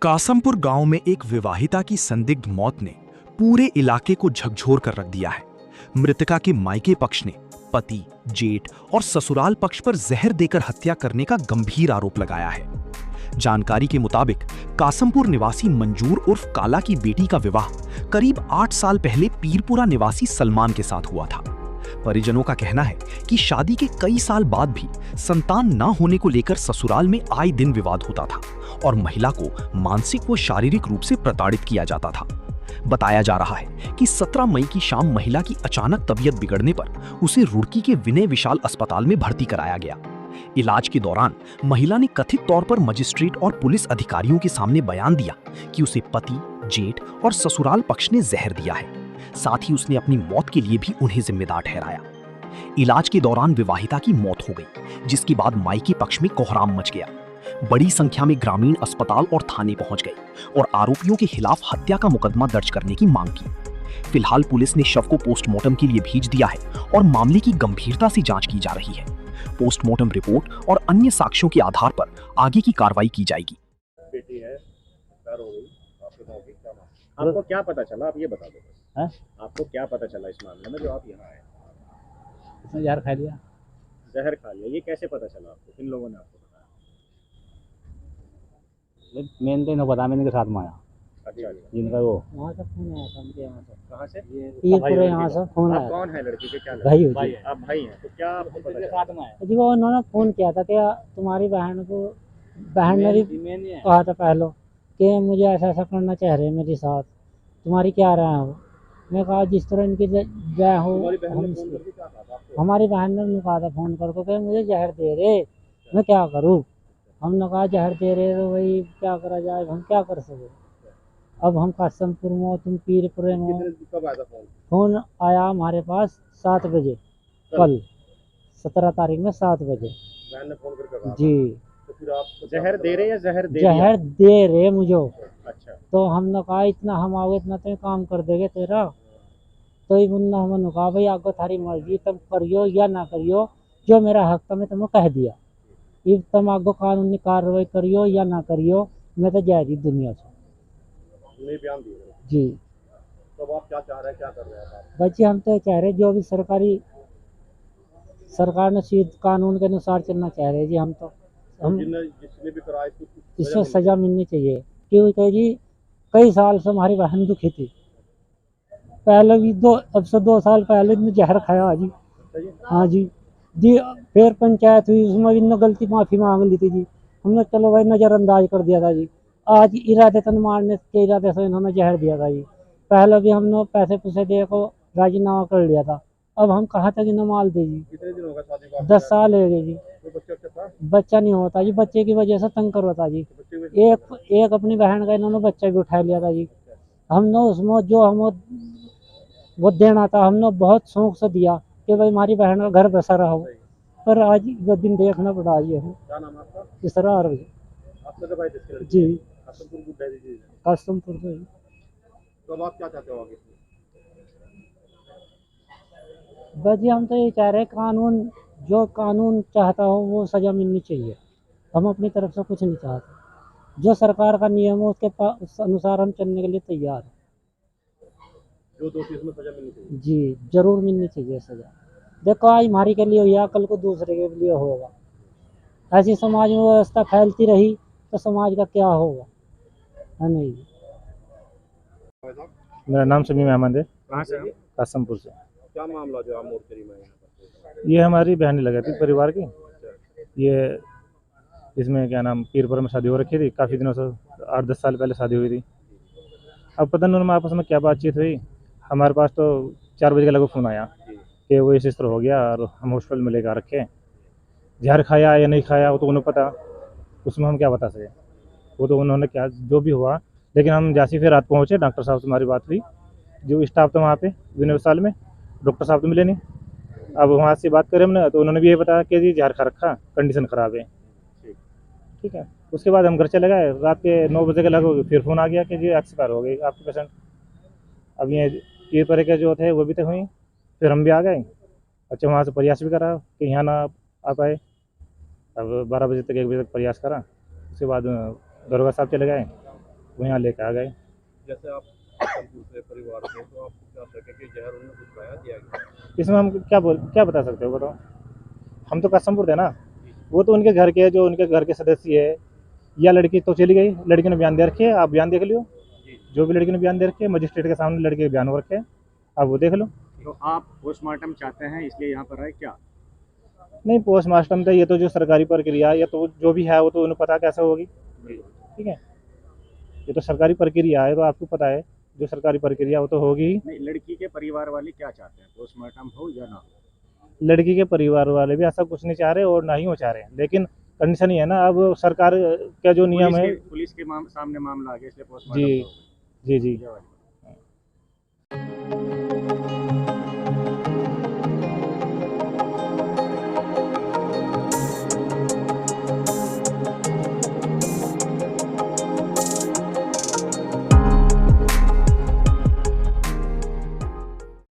कासमपुर गांव में एक विवाहिता की संदिग्ध मौत ने पूरे इलाके को झकझोर कर रख दिया है। मृतका के मायके पक्ष ने पति, जेठ और ससुराल पक्ष पर जहर देकर हत्या करने का गंभीर आरोप लगाया है। जानकारी के मुताबिक कासमपुर निवासी मंजूर उर्फ काला की बेटी का विवाह करीब 8 साल पहले पीरपुरा निवासी सलमान के साथ हुआ था। परिजनों का कहना है कि शादी के कई साल बाद भी संतान न होने को लेकर ससुराल में आए दिन विवाद होता था और महिला को मानसिक व शारीरिक रूप से प्रताड़ित किया जाता था। बताया जा रहा है कि 17 मई की शाम महिला की अचानक तबीयत बिगड़ने पर उसे रुड़की के विनय विशाल अस्पताल में भर्ती कराया गया। इलाज के दौरान महिला ने कथित तौर पर मजिस्ट्रेट और पुलिस अधिकारियों के सामने बयान दिया कि उसे पति, जेठ और ससुराल पक्ष ने जहर दिया है। साथ ही उसने अपनी मौत के लिए भी उन्हें जिम्मेदार ठहराया। इलाज के दौरान विवाहिता की मौत हो गई, जिसके बाद मायके पक्ष में कोहराम मच गया। बड़ी संख्या में ग्रामीण अस्पताल और थाने पहुंच गए और आरोपियों के खिलाफ हत्या का मुकदमा दर्ज करने की मांग की। फिलहाल पुलिस ने शव को पोस्टमार्टम के लिए भेज दिया है और मामले की गंभीरता से जांच की जा रही है। पोस्टमार्टम रिपोर्ट और अन्य साक्ष्यों के आधार पर आगे की कार्रवाई की जाएगी। बेटी है, हो गई, आपको क्या पता चला, आप ये बता दो। है? आपको क्या पता चला इस मामले में जो आप यहाँ आए? उसने जहर खा लिया। जहर खा लिया, ये कैसे पता चला आपको? किन लोगों ने आपको बताया? मैंने तो इन्हें बताया, मैंने के साथ में आया। अच्छा, जिनका वो वहाँ से फोन आया था मुझे, यहाँ से कहाँ से? ये पूरे यहाँ से फोन आप आया। कौन है लड़की के? क्या भाई हो भाई जी। आप भाई हैं, तो क्या आपको पता चला? जी वो उन्होंने फोन किया था कि तुम्हारी बहन ने भी कहा था पहले कि मुझे ऐसा ऐसा करना चाह रहे हैं मेरे साथ, तुम्हारी क्या राय हो। मैं कहा जिस तरह इनकी जय हो। हमारी बहन ने कहा था फोन करके कि मुझे जहर दे रहे, मैं क्या करूँ। हमने कहा जहर दे रहे तो भाई क्या करा जाए, हम क्या कर सके। अब हम कासमपुर में, तुम पीरपुरे में। कब आया था फोन आया हमारे पास 7 बजे, कल 17 तारीख में 7 बजे। बहन ने फोन करके कहा? जी। तो फिर आप जहर दे रहे या जहर दे जहर दे रहे मुझे। अच्छा, तो हमने कहा इतना हम आओगे इतना तो काम कर देंगे तेरा। तो हमने कहा भाई आगे थारी मर्जी, तुम करियो या ना करियो, जो मेरा हक था मैं तुम्हें कह दिया। ये तुम आगे कानूनी कार्रवाई करियो या ना करियो, मैं तो जा रही दुनिया से। नहीं बयान दिए जी। तो आप क्या चाह रहे हैं, क्या कर रहे हैं आप? बच्चे हम तो कह रहे जो भी सरकार ने सीध कानून के अनुसार चलना चाह रहे जी। हम जिसने भी कराया इसको सजा मिलनी चाहिए, क्योंकि जी कई साल से हमारी बहन दुखी थी। पहले भी अब से 2 साल पहले इन्हें जहर खाया जी। हाँ जी। फिर पंचायत हुई, उसमें भी इन्होंने गलती माफ़ी मांग ली थी जी। हमने चलो भाई नज़रअंदाज कर दिया था जी। आज इरादतन मारने के इरादे से इन्होंने जहर दिया था जी। पहले भी हमने पैसे पुसे दे को राजीनामा कर लिया था। अब हम कहाँ तक इन्हें माल दे जी। कितने दिन होगा शादी को? 10 साल हो गए जी। था? बच्चा नहीं होता जी, बच्चे की वजह से तंग करवाता जी। एक अपनी बहन का इन्होंने बच्चा भी उठा लिया था जी। हमने उसमें जो हम वो देना था हमने बहुत शौक से दिया कि भाई हमारी बहन का घर बसा रहा हो, पर आज वो दिन देखना पड़ा जी। हमें क्या नाम है आपका? इसरार आपका भाई जी, कासमपुर कासमपुर से। तो अब आप क्या चाहते हो आगे? बस जी हम तो ये चाह रहे हैं कानून, जो कानून चाहता हो वो सज़ा मिलनी चाहिए। हम अपनी तरफ से कुछ नहीं चाहते। जो सरकार का नियम है उस अनुसार हम चलने के लिए तैयार हैं। जो दोषी उसमें सजा मिलनी चाहिए। जी जरूर मिलनी चाहिए सज़ा। देखो आज हमारी के लिए हुआ, कल को दूसरे के लिए होगा। ऐसी समाज में व्यवस्था फैलती रही तो समाज का क्या होगा, है नहीं। मेरा नाम समीम अहमद है। कहाँ से हैं? कासमपुर से। क्या मामला जो आप मोर्चरी में यहाँ पर? ये हमारी बहन लगी थी परिवार की। ये इसमें क्या नाम पीरपुरा में शादी हो रखी थी, काफ़ी दिनों से 8-10 साल पहले शादी हुई थी। अब पता नहीं उनमें आपस में क्या बातचीत हुई। हमारे पास तो 4 बजे का लगभग फ़ोन आया कि वो इस तरह हो गया और हम हॉस्पिटल में लेकर रखे। जहर खाया या नहीं खाया वो तो उन्हें पता, उसमें हम क्या बता सके। वो तो उन्होंने क्या जो भी हुआ, लेकिन हम जैसे फिर रात पहुँचे, डॉक्टर साहब से हमारी बात हुई। जो स्टाफ था वहाँ पे विनय विशाल में, डॉक्टर साहब तो मिले नहीं। अब वहाँ से बात करें हमने तो उन्होंने भी ये बताया कि जी जहर खा रखा, कंडीशन ख़राब है। ठीक है। उसके बाद हम घर चले गए। रात के 9 बजे के लगभग फिर फ़ोन आ गया कि जी एक्सपायर हो गई आपकी पेशेंट। अब ये पीरपुरे के जो थे वो भी तक हुई। फिर हम भी आ गए। अच्छा वहाँ से प्रयास भी करा कि यहाँ ना आ पाए। अब 12 बजे तक 1 बजे तक प्रयास करा। उसके बाद दरोगा साहब चले गए। वो यहाँ लेके आ गए। जैसे आप दूसरे परिवार के, तो आपको क्या शक है कि जहर उन्हें कुछ खाया दिया गया? इसमें हम क्या बता सकते हो बताओ, हम तो कसम थे ना, वो तो उनके घर के जो उनके घर के सदस्य है, या लड़की तो चली गई, लड़की ने बयान दे रखे, आप बयान देख लियो, जो भी लड़की ने बयान दे रखे मजिस्ट्रेट के सामने लड़के के बयान हो रखे, आप वो देख लो। तो आप पोस्टमार्टम चाहते हैं इसलिए यहाँ पर आए क्या? नहीं, पोस्टमार्टम तो ये तो जो सरकारी प्रक्रिया है, या तो जो भी है वो तो उन्हें पता कैसे होगी, ठीक है, ये तो सरकारी प्रक्रिया है, तो आपको पता है जो सरकारी प्रक्रिया वो तो होगी ही। नहीं, लड़की के परिवार वाले क्या चाहते हैं, पोस्टमार्टम हो या ना हो? लड़की के परिवार वाले भी ऐसा कुछ नहीं चाह रहे और ना ही वो चाह रहे हैं, लेकिन कंडीशन ये है ना, अब सरकार का जो नियम है। पुलिस के सामने मामला आ गया इसलिए जी पोस्टमार्टम जी जी। होगा।